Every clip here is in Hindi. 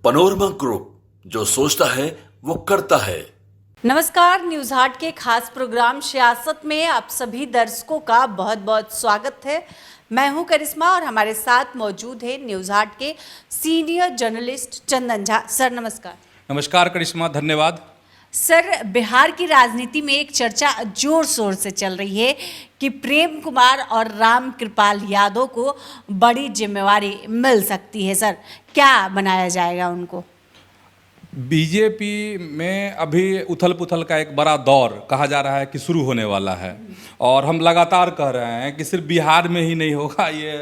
पनोरमा ग्रुप, जो सोचता है वो करता है। नमस्कार, न्यूज हाट के खास प्रोग्राम सियासत में आप सभी दर्शकों का बहुत बहुत स्वागत है। मैं हूं करिश्मा और हमारे साथ मौजूद है न्यूज हाट के senior journalist Chandan Jha. Sir नमस्कार। नमस्कार करिश्मा, धन्यवाद। सर, बिहार की राजनीति में एक चर्चा जोर शोर से चल रही है कि प्रेम कुमार और राम कृपाल यादव को बड़ी जिम्मेवारी मिल सकती है। सर, क्या बनाया जाएगा उनको? बीजेपी में अभी उथल पुथल का एक बड़ा दौर कहा जा रहा है कि शुरू होने वाला है, और हम लगातार कह रहे हैं कि सिर्फ बिहार में ही नहीं होगा, ये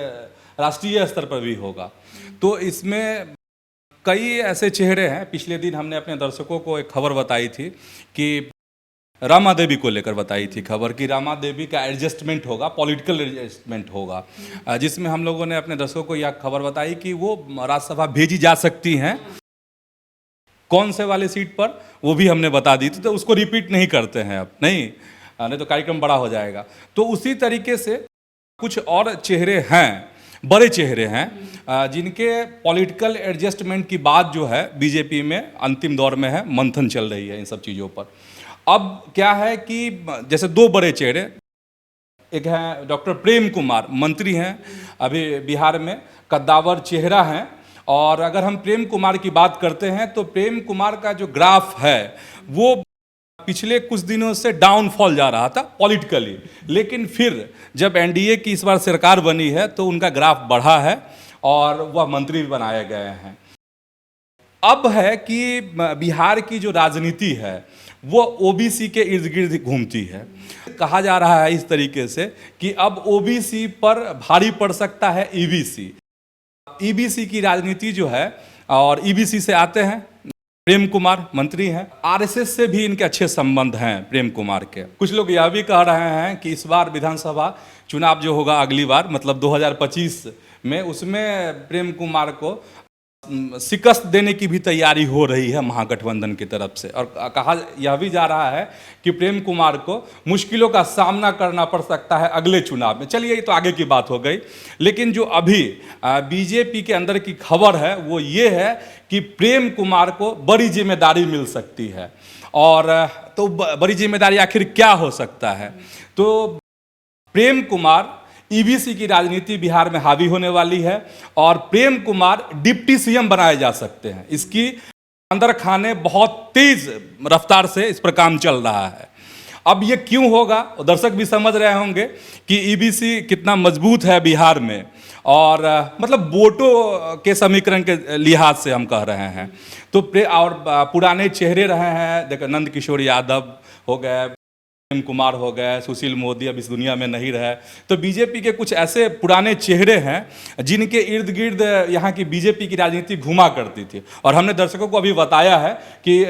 राष्ट्रीय स्तर पर भी होगा। तो इसमें कई ऐसे चेहरे हैं। पिछले दिन हमने अपने दर्शकों को एक खबर बताई थी कि रामा देवी को लेकर बताई थी खबर कि रामा देवी का एडजस्टमेंट होगा, पॉलिटिकल एडजस्टमेंट होगा, जिसमें हम लोगों ने अपने दर्शकों को यह खबर बताई कि वो राज्यसभा भेजी जा सकती हैं। कौन से वाले सीट पर वो भी हमने बता दी थी, तो उसको रिपीट नहीं करते हैं अब, नहीं तो कार्यक्रम बड़ा हो जाएगा। तो उसी तरीके से कुछ और चेहरे हैं, बड़े चेहरे हैं, जिनके पॉलिटिकल एडजस्टमेंट की बात जो है बीजेपी में अंतिम दौर में है, मंथन चल रही है इन सब चीज़ों पर। अब क्या है कि जैसे दो बड़े चेहरे, एक है डॉक्टर प्रेम कुमार, मंत्री हैं अभी बिहार में, कद्दावर चेहरा हैं। और अगर हम प्रेम कुमार की बात करते हैं तो प्रेम कुमार का जो ग्राफ है वो पिछले कुछ दिनों से डाउनफॉल जा रहा था पॉलिटिकली, लेकिन फिर जब एनडीए की इस बार सरकार बनी है तो उनका ग्राफ बढ़ा है और वह मंत्री भी बनाए गए हैं। अब है कि बिहार की जो राजनीति है वो ओबीसी के इर्द गिर्द घूमती है। कहा जा रहा है इस तरीके से कि अब ओबीसी पर भारी पड़ सकता है ईबीसी। ईबीसी की राजनीति जो है, और ईबीसी से आते हैं प्रेम कुमार, मंत्री हैं। आरएसएस से भी इनके अच्छे संबंध हैं प्रेम कुमार के। कुछ लोग यह भी कह रहे हैं कि इस बार विधानसभा चुनाव जो होगा अगली बार, मतलब 2025 में, उसमें प्रेम कुमार को शिकस्त देने की भी तैयारी हो रही है महागठबंधन की तरफ से। और कहा यह भी जा रहा है कि प्रेम कुमार को मुश्किलों का सामना करना पड़ सकता है अगले चुनाव में। चलिए, ये तो आगे की बात हो गई, लेकिन जो अभी बीजेपी के अंदर की खबर है वो ये है कि प्रेम कुमार को बड़ी जिम्मेदारी मिल सकती है। और तो बड़ी जिम्मेदारी आखिर क्या हो सकता है? तो प्रेम कुमार, ईबीसी की राजनीति बिहार में हावी होने वाली है और प्रेम कुमार डिप्टी सीएम बनाए जा सकते हैं। इसकी अंदर खाने बहुत तेज रफ्तार से इस पर काम चल रहा है। अब ये क्यों होगा, दर्शक भी समझ रहे होंगे कि ईबीसी कितना मजबूत है बिहार में, और मतलब वोटों के समीकरण के लिहाज से हम कह रहे हैं। तो और पुराने चेहरे रहे हैं, देखो नंद किशोर यादव हो गए, प्रेम कुमार हो गए, सुशील मोदी अब इस दुनिया में नहीं रहे। तो बीजेपी के कुछ ऐसे पुराने चेहरे हैं जिनके इर्द गिर्द यहाँ की बीजेपी की राजनीति घुमा करती थी। और हमने दर्शकों को अभी बताया है कि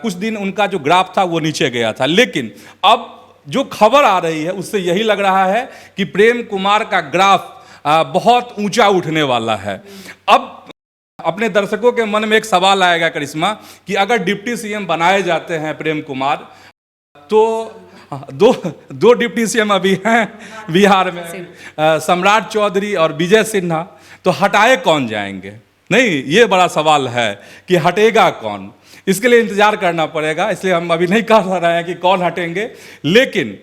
कुछ दिन उनका जो ग्राफ था वो नीचे गया था, लेकिन अब जो खबर आ रही है उससे यही लग रहा है कि प्रेम कुमार का ग्राफ बहुत ऊंचा उठने वाला है। अब अपने दर्शकों के मन में एक सवाल आएगा करिश्मा, कि अगर डिप्टी सीएम बनाए जाते हैं प्रेम कुमार, तो दो डिप्टी सीएम अभी हैं बिहार में, सम्राट चौधरी और विजय सिन्हा, तो हटाए कौन जाएंगे? नहीं, ये बड़ा सवाल है कि हटेगा कौन। इसके लिए इंतजार करना पड़ेगा, इसलिए हम अभी नहीं कह रहे हैं कि कौन हटेंगे। लेकिन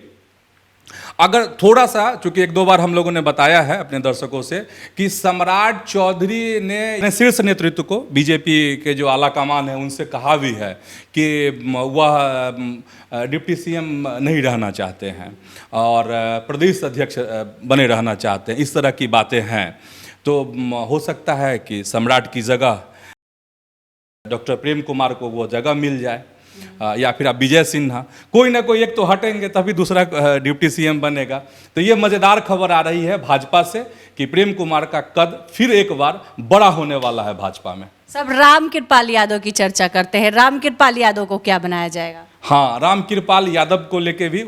अगर थोड़ा सा, चूंकि एक दो बार हम लोगों ने बताया है अपने दर्शकों से कि सम्राट चौधरी ने शीर्ष नेतृत्व को, बीजेपी के जो आला कमान है उनसे कहा भी है कि वह डिप्टी सीएम नहीं रहना चाहते हैं और प्रदेश अध्यक्ष बने रहना चाहते हैं, इस तरह की बातें हैं। तो हो सकता है कि सम्राट की जगह डॉक्टर प्रेम कुमार को वो जगह मिल जाए, या फिर आप विजय सिन्हा, कोई ना कोई एक तो हटेंगे तभी दूसरा डिप्टी सीएम बनेगा। तो ये मज़ेदार खबर आ रही है भाजपा से कि प्रेम कुमार का कद फिर एक बार बड़ा होने वाला है भाजपा में। सब राम कृपाल यादव की चर्चा करते हैं, राम कृपाल यादव को क्या बनाया जाएगा? हाँ, राम कृपाल यादव को लेके भी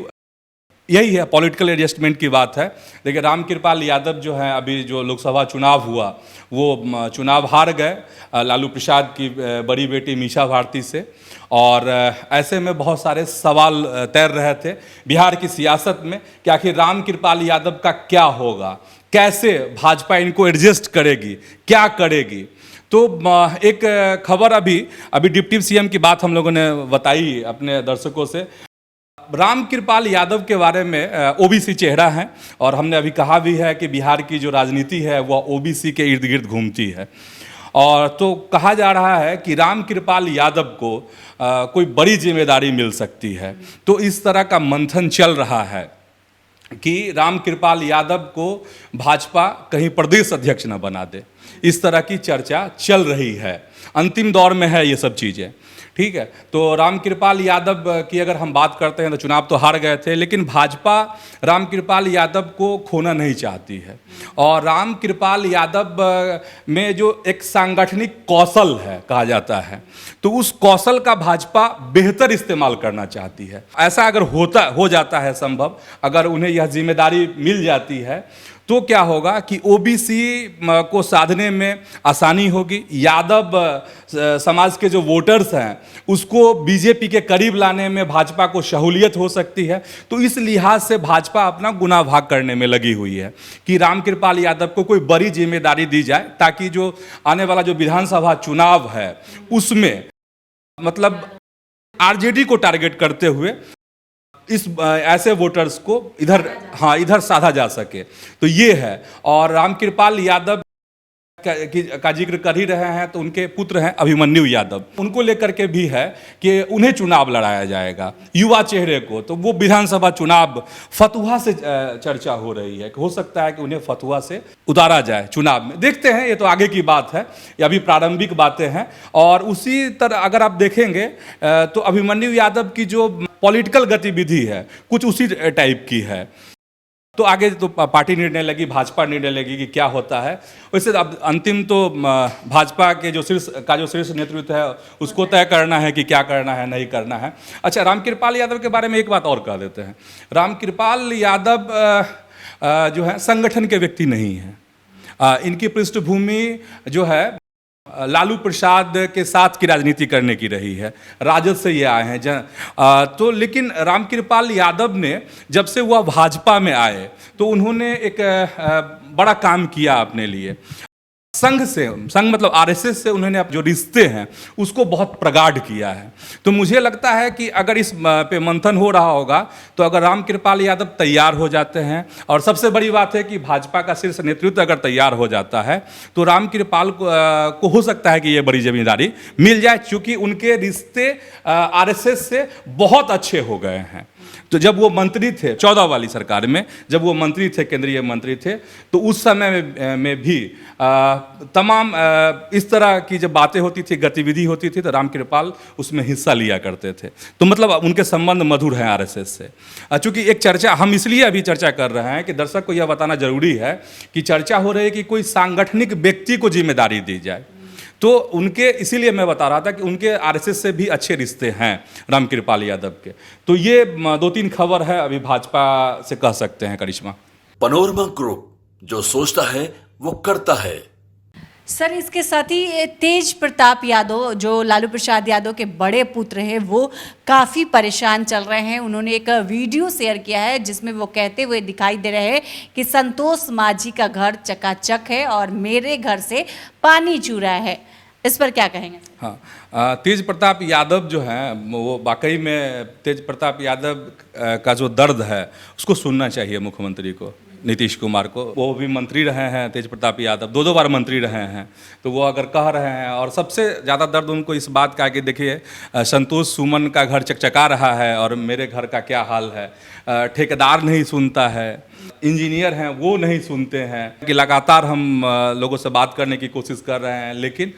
यही है, पॉलिटिकल एडजस्टमेंट की बात है। देखिए, राम कृपाल यादव जो है, अभी जो लोकसभा चुनाव हुआ वो चुनाव हार गए लालू प्रसाद की बड़ी बेटी मीसा भारती से, और ऐसे में बहुत सारे सवाल तैर रहे थे बिहार की सियासत में कि आखिर राम कृपाल यादव का क्या होगा, कैसे भाजपा इनको एडजस्ट करेगी, क्या करेगी। तो एक खबर अभी डिप्टी सीएम की बात हम लोगों ने बताई अपने दर्शकों से। रामकृपाल यादव के बारे में ओबीसी चेहरा है और हमने अभी कहा भी है कि बिहार की जो राजनीति है वह ओबीसी के इर्द गिर्द घूमती है। और तो कहा जा रहा है कि रामकृपाल यादव को कोई बड़ी जिम्मेदारी मिल सकती है। तो इस तरह का मंथन चल रहा है कि रामकृपाल यादव को भाजपा कहीं प्रदेश अध्यक्ष न बना दे। इस तरह की चर्चा चल रही है, अंतिम दौर में है ये सब चीज़ें। ठीक है, तो रामकृपाल यादव की अगर हम बात करते हैं तो चुनाव तो हार गए थे, लेकिन भाजपा रामकृपाल यादव को खोना नहीं चाहती है। और रामकृपाल यादव में जो एक सांगठनिक कौशल है कहा जाता है, तो उस कौशल का भाजपा बेहतर इस्तेमाल करना चाहती है। ऐसा अगर हो जाता है संभव, अगर उन्हें यह जिम्मेदारी मिल जाती है, तो क्या होगा कि ओबीसी को साधने में आसानी होगी। यादव समाज के जो वोटर्स हैं उसको बीजेपी के करीब लाने में भाजपा को सहूलियत हो सकती है। तो इस लिहाज से भाजपा अपना गुना भाग करने में लगी हुई है कि रामकृपाल यादव को कोई बड़ी जिम्मेदारी दी जाए, ताकि जो आने वाला जो विधानसभा चुनाव है उसमें मतलब आरजेडी को टारगेट करते हुए इस ऐसे वोटर्स को इधर साधा जा सके। तो ये है। और रामकृपाल यादव का जिक्र कर ही रहे हैं, तो उनके पुत्र हैं अभिमन्यु यादव, उनको लेकर के भी है कि उन्हें चुनाव लड़ाया जाएगा, युवा चेहरे को। तो वो विधानसभा चुनाव फतुहा से चर्चा हो रही है कि हो सकता है कि उन्हें फतुहा से उतारा जाए चुनाव में। देखते हैं, ये तो आगे की बात है, ये अभी प्रारंभिक बातें हैं। और उसी तरह अगर आप देखेंगे तो अभिमन्यु यादव की जो पॉलिटिकल गतिविधि है कुछ उसी टाइप की है। तो आगे तो पार्टी निर्णय लेगी, भाजपा निर्णय लेगी कि क्या होता है। वैसे अब अंतिम तो भाजपा के जो शीर्ष नेतृत्व है उसको तय करना है कि क्या करना है नहीं करना है। अच्छा, रामकृपाल यादव के बारे में एक बात और कह देते हैं। रामकृपाल यादव जो है संगठन के व्यक्ति नहीं है। इनकी पृष्ठभूमि जो है लालू प्रसाद के साथ की राजनीति करने की रही है, राजद से ये आए हैं तो लेकिन रामकृपाल यादव ने जब से वह भाजपा में आए तो उन्होंने एक बड़ा काम किया अपने लिए। संघ मतलब आरएसएस से उन्होंने जो रिश्ते हैं उसको बहुत प्रगाढ़ किया है। तो मुझे लगता है कि अगर इस पे मंथन हो रहा होगा तो अगर रामकृपाल यादव तैयार हो जाते हैं, और सबसे बड़ी बात है कि भाजपा का शीर्ष नेतृत्व अगर तैयार हो जाता है तो रामकृपाल को हो सकता है कि ये बड़ी जिम्मेदारी मिल जाए, क्योंकि उनके रिश्ते आरएसएस से बहुत अच्छे हो गए हैं। तो जब वो मंत्री थे 14 वाली सरकार में, जब वो मंत्री थे, केंद्रीय मंत्री थे, तो उस समय में भी तमाम इस तरह की जब बातें होती थी, गतिविधि होती थी, तो रामकृपाल उसमें हिस्सा लिया करते थे। तो मतलब उनके संबंध मधुर हैं आरएसएस से। चूंकि एक चर्चा हम इसलिए अभी चर्चा कर रहे हैं कि दर्शक को यह बताना जरूरी है कि चर्चा हो रही है कि कोई सांगठनिक व्यक्ति को जिम्मेदारी दी जाए। तो उनके, इसीलिए मैं बता रहा था कि उनके आरएसएस से भी अच्छे रिश्ते हैं रामकृपाल यादव के। तो ये 2-3 खबर है अभी भाजपा से कह सकते हैं करिश्मा। पनोरमा ग्रुप, जो सोचता है वो करता है। सर, इसके साथ ही तेज प्रताप यादव जो लालू प्रसाद यादव के बड़े पुत्र हैं वो काफ़ी परेशान चल रहे हैं। उन्होंने एक वीडियो शेयर किया है जिसमें वो कहते हुए दिखाई दे रहे हैं कि संतोष माझी का घर चकाचक है और मेरे घर से पानी चू रहा है। इस पर क्या कहेंगे? हाँ, तेज प्रताप यादव जो हैं वो वाकई में, तेज प्रताप यादव का जो दर्द है उसको सुनना चाहिए मुख्यमंत्री को, नीतीश कुमार को। वो भी मंत्री रहे हैं तेज प्रताप यादव, 2 बार मंत्री रहे हैं। तो वो अगर कह रहे हैं, और सबसे ज़्यादा दर्द उनको इस बात का कि देखिए संतोष सुमन का घर चकचका रहा है और मेरे घर का क्या हाल है। ठेकेदार नहीं सुनता है, इंजीनियर हैं वो नहीं सुनते हैं। कि लगातार हम लोगों से बात करने की कोशिश कर रहे हैं, लेकिन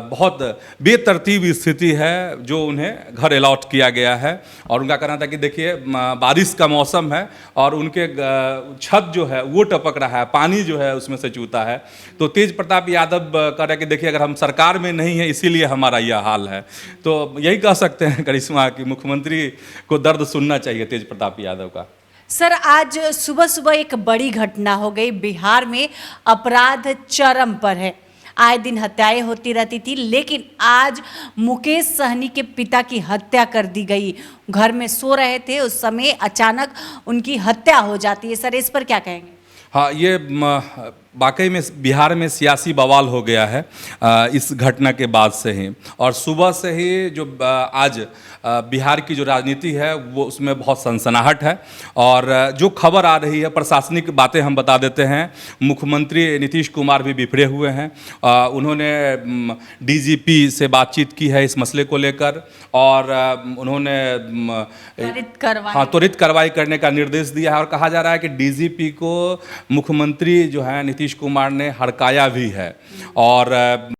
बहुत बेतरतीब स्थिति है जो उन्हें घर अलॉट किया गया है। और उनका कहना था कि देखिए बारिश का मौसम है और उनके छत जो है वो टपक रहा है, पानी जो है उसमें से चूता है। तो तेज प्रताप यादव कह रहे हैं कि देखिए अगर हम सरकार में नहीं है इसीलिए हमारा यह हाल है। तो यही कह सकते हैं करिश्मा कि मुख्यमंत्री को दर्द सुनना चाहिए तेज प्रताप यादव का। सर, आज सुबह सुबह एक बड़ी घटना हो गई। बिहार में अपराध चरम पर है। आए दिन हत्याएं होती रहती थी, लेकिन आज मुकेश सहनी के पिता की हत्या कर दी गई। घर में सो रहे थे, उस समय अचानक उनकी हत्या हो जाती है। सर, इस पर क्या कहेंगे? हाँ, ये वाकई में बिहार में सियासी बवाल हो गया है इस घटना के बाद से ही। और सुबह से ही जो आज बिहार की जो राजनीति है वो उसमें बहुत सनसनाहट है। और जो खबर आ रही है, प्रशासनिक बातें हम बता देते हैं। मुख्यमंत्री नीतीश कुमार भी बिफरे हुए हैं। उन्होंने डीजीपी से बातचीत की है इस मसले को लेकर, और उन्होंने त्वरित कार्रवाई करने का निर्देश दिया है। और कहा जा रहा है कि डीजीपी को मुख्यमंत्री जो है नीतीश कुमार ने हड़काया भी है। और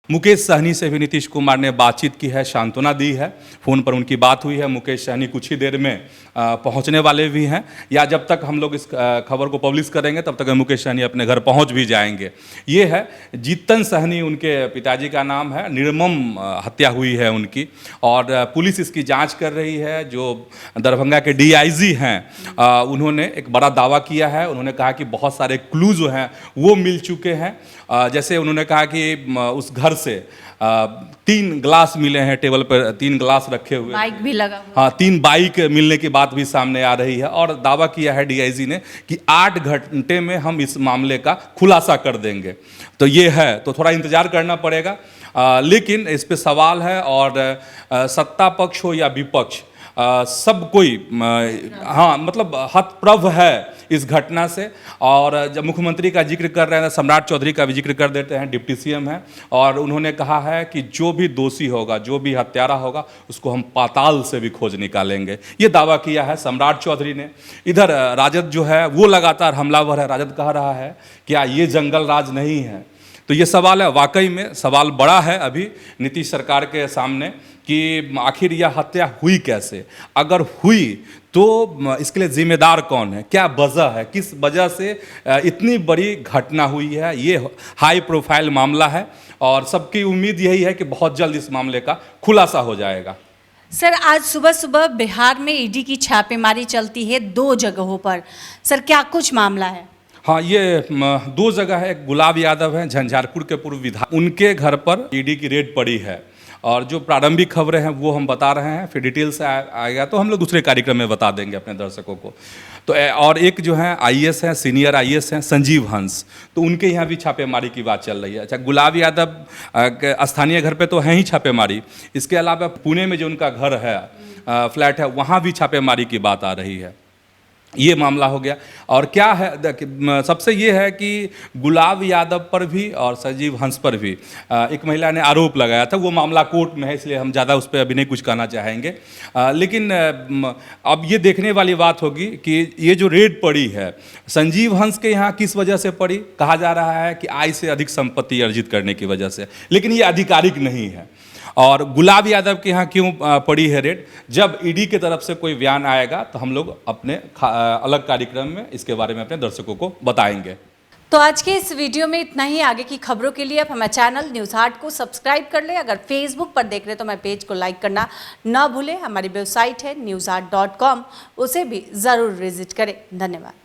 मुकेश सहनी से भी नीतीश कुमार ने बातचीत की है, सांत्वना दी है, फ़ोन पर उनकी बात हुई है। मुकेश सहनी कुछ ही देर में पहुंचने वाले भी हैं, या जब तक हम लोग इस खबर को पब्लिश करेंगे तब तक मुकेश सहनी अपने घर पहुंच भी जाएंगे। ये है जीतन सहनी, उनके पिताजी का नाम है। निर्मम हत्या हुई है उनकी, और पुलिस इसकी जांच कर रही है। जो दरभंगा के डीआईजी हैं उन्होंने एक बड़ा दावा किया है। उन्होंने कहा कि बहुत सारे क्लू जो हैं वो मिल चुके हैं। जैसे उन्होंने कहा कि उस घर से 3 ग्लास मिले हैं, टेबल पर 3 ग्लास रखे हुए, बाइक भी लगा हुआ। हाँ, 3 बाइक मिलने की बात भी सामने आ रही है। और दावा किया है डीआईजी ने कि 8 घंटे में हम इस मामले का खुलासा कर देंगे। तो ये है, तो थोड़ा इंतजार करना पड़ेगा। लेकिन इस पे सवाल है, और सत्ता पक्ष हो या विपक्ष, सब कोई हाँ मतलब हतप्रभ है इस घटना से। और जब मुख्यमंत्री का जिक्र कर रहे हैं, सम्राट चौधरी का भी जिक्र कर देते हैं, डिप्टी सीएम हैं, और उन्होंने कहा है कि जो भी दोषी होगा, जो भी हत्यारा होगा, उसको हम पाताल से भी खोज निकालेंगे। ये दावा किया है सम्राट चौधरी ने। इधर राजद जो है वो लगातार हमलावर है। राजद कह रहा है क्या ये जंगल राज नहीं है? तो ये सवाल है, वाकई में सवाल बड़ा है अभी नीतीश सरकार के सामने कि आखिर यह हत्या हुई कैसे, अगर हुई तो इसके लिए जिम्मेदार कौन है, क्या वजह है, किस वजह से इतनी बड़ी घटना हुई है। ये हाई प्रोफाइल मामला है, और सबकी उम्मीद यही है कि बहुत जल्द इस मामले का खुलासा हो जाएगा। सर, आज सुबह सुबह बिहार में ईडी की छापेमारी चलती है 2 जगहों पर। सर, क्या कुछ मामला है? हाँ, ये 2 जगह है। एक गुलाब यादव हैं, झंझारपुर के पूर्व विधायक, उनके घर पर ईडी की रेड पड़ी है। और जो प्रारंभिक खबरें हैं वो हम बता रहे हैं, फिर डिटेल से आएगा तो हम लोग दूसरे कार्यक्रम में बता देंगे अपने दर्शकों को। तो और एक जो है आईएएस हैं, सीनियर आईएएस हैं, संजीव हंस, तो उनके यहाँ भी छापेमारी की बात चल रही है। अच्छा, गुलाब यादव स्थानीय घर पे तो है ही छापेमारी, इसके अलावा पुणे में जो उनका घर है, फ्लैट है, वहाँ भी छापेमारी की बात आ रही है। ये मामला हो गया। और क्या है, सबसे ये है कि गुलाब यादव पर भी और संजीव हंस पर भी एक महिला ने आरोप लगाया था। वो मामला कोर्ट में है, इसलिए हम ज़्यादा उस पर अभी नहीं कुछ कहना चाहेंगे। लेकिन अब ये देखने वाली बात होगी कि ये जो रेड पड़ी है संजीव हंस के यहाँ किस वजह से पड़ी। कहा जा रहा है कि आय से अधिक संपत्ति अर्जित करने की वजह से, लेकिन ये आधिकारिक नहीं है। और गुलाब यादव के यहाँ क्यों पड़ी है रेड, जब ईडी की तरफ से कोई बयान आएगा तो हम लोग अपने अलग कार्यक्रम में इसके बारे में अपने दर्शकों को बताएंगे। तो आज के इस वीडियो में इतना ही। आगे की खबरों के लिए आप हमारे चैनल न्यूज़ हाट को सब्सक्राइब कर लें। अगर फेसबुक पर देख रहे हैं तो हमारे पेज को लाइक करना ना भूलें। हमारी वेबसाइट है newsart.com, उसे भी ज़रूर विजिट करें। धन्यवाद।